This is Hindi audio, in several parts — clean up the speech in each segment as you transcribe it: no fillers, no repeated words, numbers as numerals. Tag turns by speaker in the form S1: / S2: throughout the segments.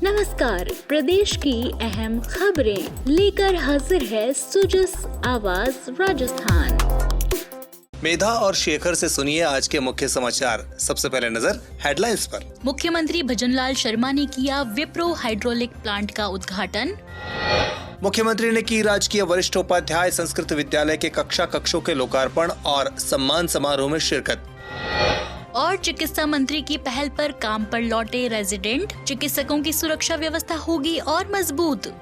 S1: नमस्कार, प्रदेश की अहम खबरें लेकर हाजिर है सुजस आवाज राजस्थान।
S2: मेधा और शेखर से सुनिए आज के मुख्य समाचार। सबसे पहले नजर हेडलाइंस पर।
S1: मुख्यमंत्री भजनलाल शर्मा ने किया विप्रो हाइड्रोलिक प्लांट का उद्घाटन।
S2: मुख्यमंत्री ने की राजकीय वरिष्ठ उपाध्याय संस्कृत विद्यालय के कक्षों के लोकार्पण और सम्मान समारोह में शिरकत।
S1: और चिकित्सा मंत्री की पहल पर काम पर लौटे रेजिडेंट, चिकित्सकों की सुरक्षा व्यवस्था होगी और मजबूत।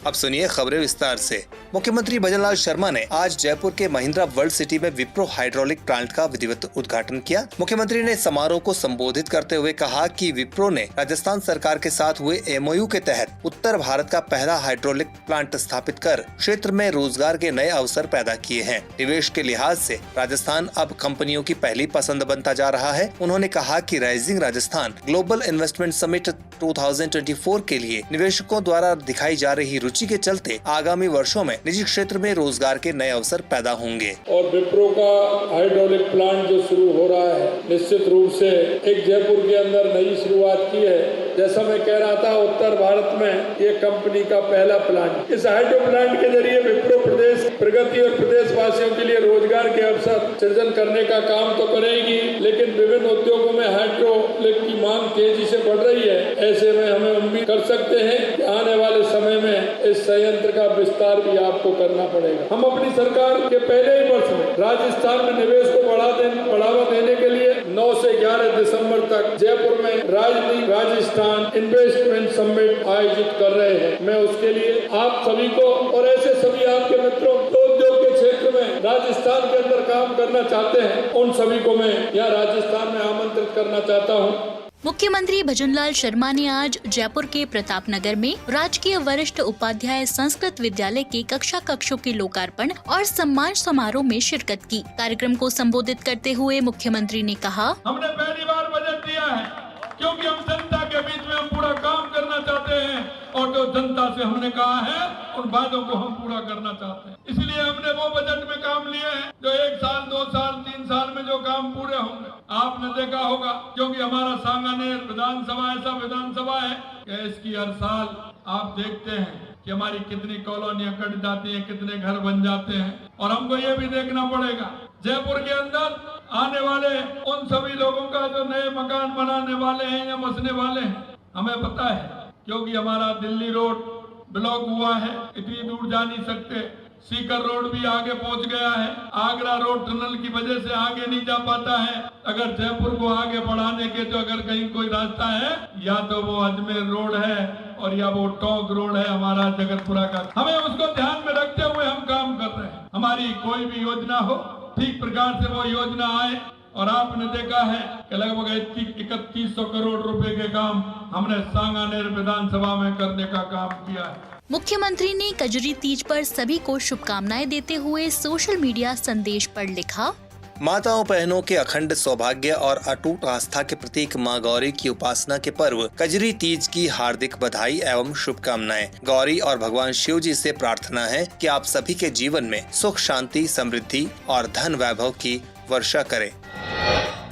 S2: अब सुनिए खबरें विस्तार से। मुख्यमंत्री भजनलाल शर्मा ने आज जयपुर के महिंद्रा वर्ल्ड सिटी में विप्रो हाइड्रोलिक प्लांट का विधिवत उद्घाटन किया। मुख्यमंत्री ने समारोह को संबोधित करते हुए कहा कि विप्रो ने राजस्थान सरकार के साथ हुए एमओयू के तहत उत्तर भारत का पहला हाइड्रोलिक प्लांट स्थापित कर क्षेत्र में रोजगार के नए अवसर पैदा किए हैं। निवेश के लिहाज से राजस्थान अब कंपनियों की पहली पसंद बनता जा रहा है। उन्होंने कहा कि rising Rajasthan global investment summit 2024 के लिए निवेशकों द्वारा दिखाई जा रही रुचि के चलते आगामी वर्षों में निजी क्षेत्र में रोजगार के नए अवसर पैदा होंगे।
S3: और विप्रो का हाइड्रोलिक प्लांट जो शुरू हो रहा है, निश्चित रूप से एक जयपुर के अंदर नई शुरुआत की है। जैसा मैं कह रहा था, उत्तर भारत में ये कंपनी का पहला प्लांट। इस हाइड्रो प्लांट के जरिए विप्रो प्रदेश प्रगति और प्रदेश वासियों के लिए रोजगार के अवसर सृजन करने का काम तो करेगी, लेकिन विभिन्न उद्योगों में हाइड्रोलिक की मांग तेजी से बढ़ रही है। ऐसे में हमें उम्मीद कर सकते हैं कि आने वाले समय में इस संयंत्र का विस्तार भी आपको करना पड़ेगा। हम अपनी सरकार के पहले ही वर्ष में राजस्थान में निवेश को बढ़ावा देने के लिए 9 से 11 दिसंबर तक जयपुर में राजस्थान इन्वेस्टमेंट समिट आयोजित कर रहे हैं। मैं उसके लिए आप सभी को और ऐसे सभी आपके मित्रों को उद्योग के क्षेत्र में राजस्थान के अंदर काम करना चाहते हैं, उन सभी को मैं यहाँ राजस्थान में आमंत्रित करना चाहता हूँ।
S1: मुख्यमंत्री भजनलाल शर्मा ने आज जयपुर के प्रताप नगर में राजकीय वरिष्ठ उपाध्याय संस्कृत विद्यालय के कक्षों के लोकार्पण और सम्मान समारोह में शिरकत की। कार्यक्रम को संबोधित करते हुए मुख्यमंत्री ने कहा,
S3: हमने पहली बार बजट दिया है क्योंकि हम जनता के बीच में हम पूरा काम करना चाहते हैं और जो जनता से हमने कहा है उन वादों को हम पूरा करना चाहते हैं। इसलिए हमने वो बजट में काम लिए हैं जो 1 साल 2 साल 3 साल में जो काम पूरे होंगे। आपने देखा होगा, क्योंकि हमारा सांगानेर विधानसभा ऐसा विधानसभा है कि इसकी हर साल आप देखते हैं कि हमारी कितनी कॉलोनियां कट जाती हैं, कितने घर बन जाते हैं। और हमको ये भी देखना पड़ेगा जयपुर के अंदर आने वाले उन सभी लोगों का जो नए मकान बनाने वाले हैं या बसने वाले हैं, हमें पता है क्योंकि हमारा दिल्ली रोड ब्लॉक हुआ है, इतनी दूर जा नहीं सकते। सीकर रोड भी आगे पहुंच गया है। आगरा रोड टनल की वजह से आगे नहीं जा पाता है। अगर जयपुर को आगे बढ़ाने के जो अगर कहीं कोई रास्ता है, या तो वो अजमेर रोड है और या वो टोंक रोड है हमारा जगतपुरा का। हमें उसको ध्यान में रखते हुए हम काम कर रहे हैं। हमारी कोई भी योजना हो, ठीक प्रकार से वो योजना आए। और आपने देखा है कि लगभग 3100 करोड़ रुपए के काम हमने सांगानेर विधानसभा में करने का काम किया है।
S1: मुख्यमंत्री ने कजरी तीज पर सभी को शुभकामनाएं देते हुए सोशल मीडिया संदेश पर लिखा,
S2: माताओं बहनों के अखंड सौभाग्य और अटूट आस्था के प्रतीक मां गौरी की उपासना के पर्व कजरी तीज की हार्दिक बधाई एवं शुभकामनाएं। गौरी और भगवान शिव जी से प्रार्थना है कि आप सभी के जीवन में सुख शांति समृद्धि और धन वैभव की वर्षा करें।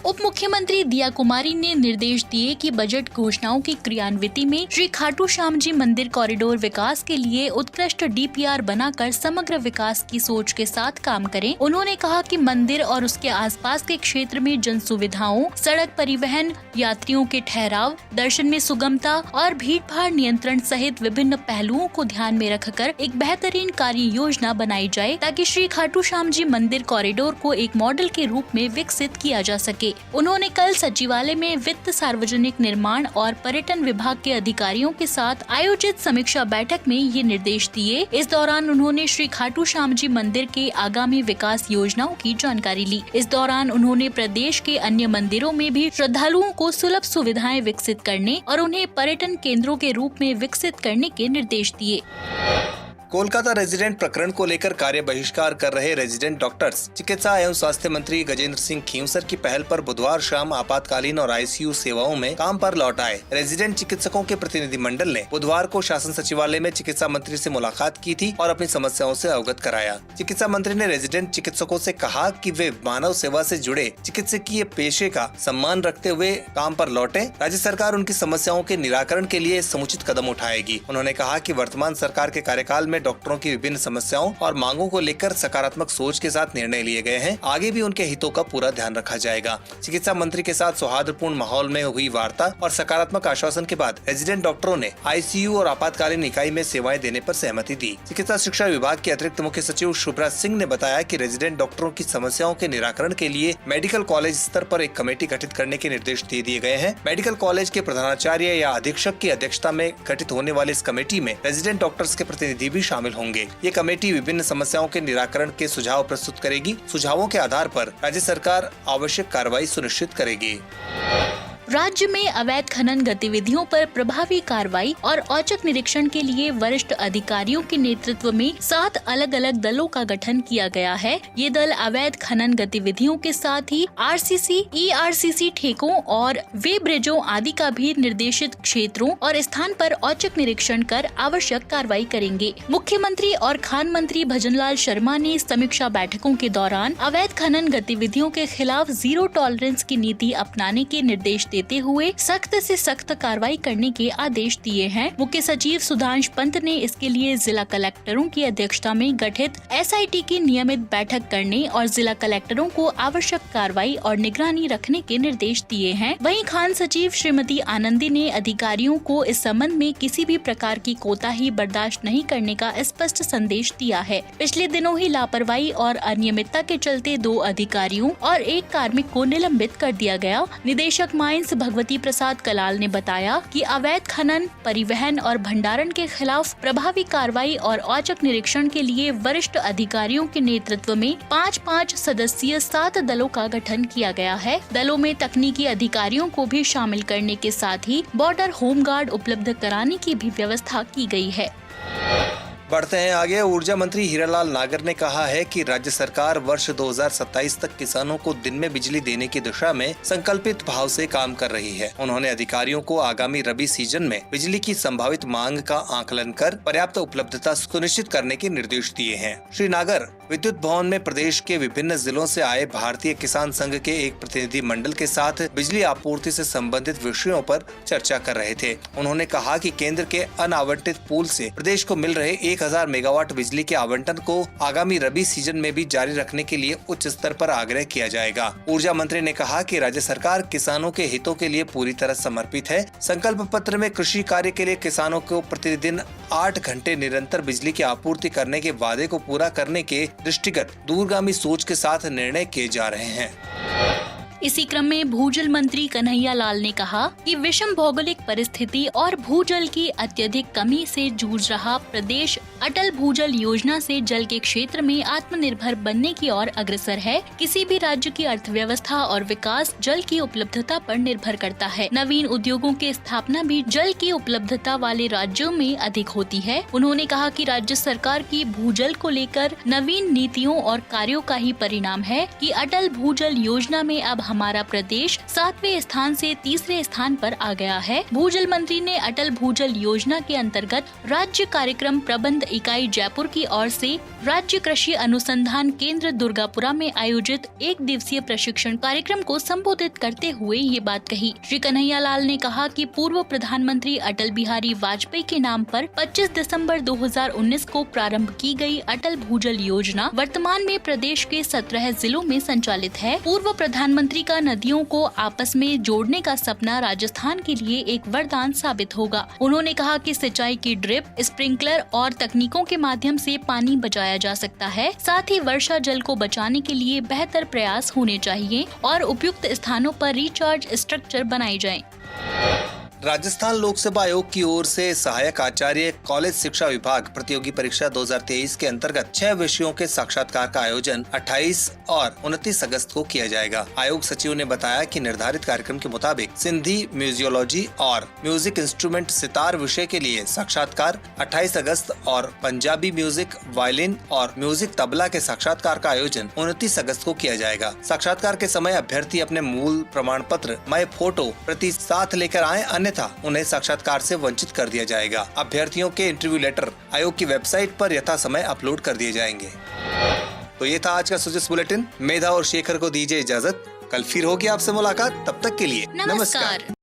S1: उप मुख्यमंत्री दिया कुमारी ने निर्देश दिए कि बजट घोषणाओं की क्रियान्विति में श्री खाटू श्याम जी मंदिर कॉरिडोर विकास के लिए उत्कृष्ट डीपीआर बनाकर समग्र विकास की सोच के साथ काम करें। उन्होंने कहा कि मंदिर और उसके आसपास के क्षेत्र में जन सुविधाओं, सड़क परिवहन, यात्रियों के ठहराव, दर्शन में सुगमता और भीड़-भाड़ नियंत्रण सहित विभिन्न पहलुओं को ध्यान में रखकर एक बेहतरीन कार्य योजना बनाई जाए ताकि श्री खाटू श्याम जी मंदिर कॉरिडोर को एक मॉडल के रूप में विकसित किया जा सके। उन्होंने कल सचिवालय में वित्त, सार्वजनिक निर्माण और पर्यटन विभाग के अधिकारियों के साथ आयोजित समीक्षा बैठक में ये निर्देश दिए। इस दौरान उन्होंने श्री खाटू श्याम जी मंदिर के आगामी विकास योजनाओं की जानकारी ली। इस दौरान उन्होंने प्रदेश के अन्य मंदिरों में भी श्रद्धालुओं को सुलभ सुविधाएं विकसित करने और उन्हें पर्यटन केंद्रों के रूप में विकसित करने के निर्देश दिए।
S2: कोलकाता रेजिडेंट प्रकरण को लेकर कार्य बहिष्कार कर रहे रेजिडेंट डॉक्टर्स चिकित्सा एवं स्वास्थ्य मंत्री गजेंद्र सिंह खींवसर की पहल पर बुधवार शाम आपातकालीन और आईसीयू सेवाओं में काम पर लौट आए। रेजिडेंट चिकित्सकों के प्रतिनिधि मंडल ने बुधवार को शासन सचिवालय में चिकित्सा मंत्री से मुलाकात की थी और अपनी समस्याओं से अवगत कराया। चिकित्सा मंत्री ने रेजिडेंट चिकित्सकों से कहा कि वे मानव सेवा से जुड़े चिकित्सकीय पेशे का सम्मान रखते हुए काम पर लौटे। राज्य सरकार उनकी समस्याओं के निराकरण के लिए समुचित कदम उठाएगी। उन्होंने कहा कि वर्तमान सरकार के कार्यकाल में डॉक्टरों की विभिन्न समस्याओं और मांगों को लेकर सकारात्मक सोच के साथ निर्णय लिए गए हैं। आगे भी उनके हितों का पूरा ध्यान रखा जाएगा। चिकित्सा मंत्री के साथ सौहार्दपूर्ण माहौल में हुई वार्ता और सकारात्मक आश्वासन के बाद रेजिडेंट डॉक्टरों ने आईसीयू और आपातकालीन इकाई में सेवाएं देने पर सहमति दी। चिकित्सा शिक्षा विभाग के अतिरिक्त मुख्य सचिव शुभ्रा सिंह ने बताया कि रेजिडेंट डॉक्टरों की समस्याओं के निराकरण के लिए मेडिकल कॉलेज स्तर पर एक कमेटी गठित करने के निर्देश दे दिए गए हैं। मेडिकल कॉलेज के प्रधानाचार्य या अधीक्षक की अध्यक्षता में गठित होने वाली इस कमेटी में रेजिडेंट डॉक्टर्स के प्रतिनिधि भी शामिल होंगे। ये कमेटी विभिन्न समस्याओं के निराकरण के सुझाव प्रस्तुत करेगी। सुझावों के आधार पर राज्य सरकार आवश्यक कार्रवाई सुनिश्चित करेगी।
S1: राज्य में अवैध खनन गतिविधियों पर प्रभावी कार्रवाई और औचक निरीक्षण के लिए वरिष्ठ अधिकारियों के नेतृत्व में 7 अलग अलग दलों का गठन किया गया है। ये दल अवैध खनन गतिविधियों के साथ ही आरसीसी, ईआरसीसी ठेकों और वे ब्रिजों आदि का भी निर्देशित क्षेत्रों और स्थान पर औचक निरीक्षण कर आवश्यक कार्रवाई करेंगे। मुख्यमंत्री और खान मंत्री भजनलाल शर्मा ने समीक्षा बैठकों के दौरान अवैध खनन गतिविधियों के खिलाफ जीरो टॉलरेंस की नीति अपनाने के निर्देश देते हुए सख्त से सख्त कार्रवाई करने के आदेश दिए हैं। मुख्य सचिव सुधांश पंत ने इसके लिए जिला कलेक्टरों की अध्यक्षता में गठित एसआईटी की नियमित बैठक करने और जिला कलेक्टरों को आवश्यक कार्रवाई और निगरानी रखने के निर्देश दिए हैं। वहीं खान सचिव श्रीमती आनंदी ने अधिकारियों को इस संबंध में किसी भी प्रकार की कोताही बर्दाश्त नहीं करने का स्पष्ट संदेश दिया है। पिछले दिनों ही लापरवाही और अनियमितता के चलते 2 अधिकारियों और 1 कार्मिक को निलंबित कर दिया गया। निदेशक माइंस भगवती प्रसाद कलाल ने बताया कि अवैध खनन, परिवहन और भंडारण के खिलाफ प्रभावी कार्रवाई और औचक निरीक्षण के लिए वरिष्ठ अधिकारियों के नेतृत्व में 5-5 सदस्यीय 7 दलों का गठन किया गया है। दलों में तकनीकी अधिकारियों को भी शामिल करने के साथ ही बॉर्डर होमगार्ड उपलब्ध कराने की भी व्यवस्था की गई है।
S2: बढ़ते हैं आगे। ऊर्जा मंत्री हीरालाल नागर ने कहा है कि राज्य सरकार वर्ष 2027 तक किसानों को दिन में बिजली देने की दिशा में संकल्पित भाव से काम कर रही है। उन्होंने अधिकारियों को आगामी रबी सीजन में बिजली की संभावित मांग का आकलन कर पर्याप्त उपलब्धता सुनिश्चित करने के निर्देश दिए हैं। श्री नागर विद्युत भवन में प्रदेश के विभिन्न जिलों से आए भारतीय किसान संघ के एक प्रतिनिधि मंडल के साथ बिजली आपूर्ति से संबंधित विषयों पर चर्चा कर रहे थे। उन्होंने कहा कि केंद्र के अनावंटित पूल से प्रदेश को मिल रहे 1000 मेगावाट बिजली के आवंटन को आगामी रबी सीजन में भी जारी रखने के लिए उच्च स्तर पर आग्रह किया जाएगा। ऊर्जा मंत्री ने कहा कि राज्य सरकार किसानों के हितों के लिए पूरी तरह समर्पित है। संकल्प पत्र में कृषि कार्य के लिए किसानों को प्रतिदिन 8 घंटे निरंतर बिजली की आपूर्ति करने के वादे को पूरा करने के दृष्टिगत दूरगामी सोच के साथ निर्णय किए जा रहे हैं।
S1: इसी क्रम में भूजल मंत्री कन्हैया लाल ने कहा कि विषम भौगोलिक परिस्थिति और भूजल की अत्यधिक कमी से जूझ रहा प्रदेश अटल भूजल योजना से जल के क्षेत्र में आत्मनिर्भर बनने की ओर अग्रसर है। किसी भी राज्य की अर्थव्यवस्था और विकास जल की उपलब्धता पर निर्भर करता है। नवीन उद्योगों की स्थापना भी जल की उपलब्धता वाले राज्यों में अधिक होती है। उन्होंने कहा कि राज्य सरकार की भूजल को लेकर नवीन नीतियों और कार्यों का ही परिणाम है कि अटल भूजल योजना में अब हमारा प्रदेश 7वें स्थान से 3रे स्थान पर आ गया है। भूजल मंत्री ने अटल भूजल योजना के अंतर्गत राज्य कार्यक्रम प्रबंध इकाई जयपुर की ओर से राज्य कृषि अनुसंधान केंद्र दुर्गापुरा में आयोजित 1 दिवसीय प्रशिक्षण कार्यक्रम को संबोधित करते हुए ये बात कही। श्री कन्हैया लाल ने कहा कि पूर्व प्रधानमंत्री अटल बिहारी वाजपेयी के नाम पर 25 दिसंबर 2019 को प्रारंभ की गई अटल भूजल योजना वर्तमान में प्रदेश के 17 जिलों में संचालित है। पूर्व प्रधानमंत्री का नदियों को आपस में जोड़ने का सपना राजस्थान के लिए एक वरदान साबित होगा। उन्होंने कहा कि सिंचाई की ड्रिप, स्प्रिंकलर और तकनीकों के माध्यम से पानी बचाया जा सकता है। साथ ही वर्षा जल को बचाने के लिए बेहतर प्रयास होने चाहिए और उपयुक्त स्थानों पर रिचार्ज स्ट्रक्चर बनाए जाएं।
S2: राजस्थान लोक सेवा आयोग की ओर से सहायक आचार्य कॉलेज शिक्षा विभाग प्रतियोगी परीक्षा 2023 के अंतर्गत 6 विषयों के साक्षात्कार का आयोजन 28 और 29 अगस्त को किया जाएगा। आयोग सचिव ने बताया कि निर्धारित कार्यक्रम के मुताबिक सिंधी, म्यूजियोलॉजी और म्यूजिक इंस्ट्रूमेंट सितार विषय के लिए साक्षात्कार 28 अगस्त और पंजाबी म्यूजिक, वायलिन और म्यूजिक तबला के साक्षात्कार का आयोजन 29 अगस्त को किया जाएगा। साक्षात्कार के समय अभ्यर्थी अपने मूल प्रमाण पत्र, माय फोटो प्रति साथ लेकर आए, अन्यथा उन्हें साक्षात्कार से वंचित कर दिया जाएगा। अभ्यर्थियों के इंटरव्यू लेटर आयोग की वेबसाइट पर यथा समय अपलोड कर दिए जाएंगे। तो ये था आज का सुजस बुलेटिन। मेधा और शेखर को दीजिए इजाजत। कल फिर होगी आपसे मुलाकात। तब तक के लिए
S1: नमस्कार।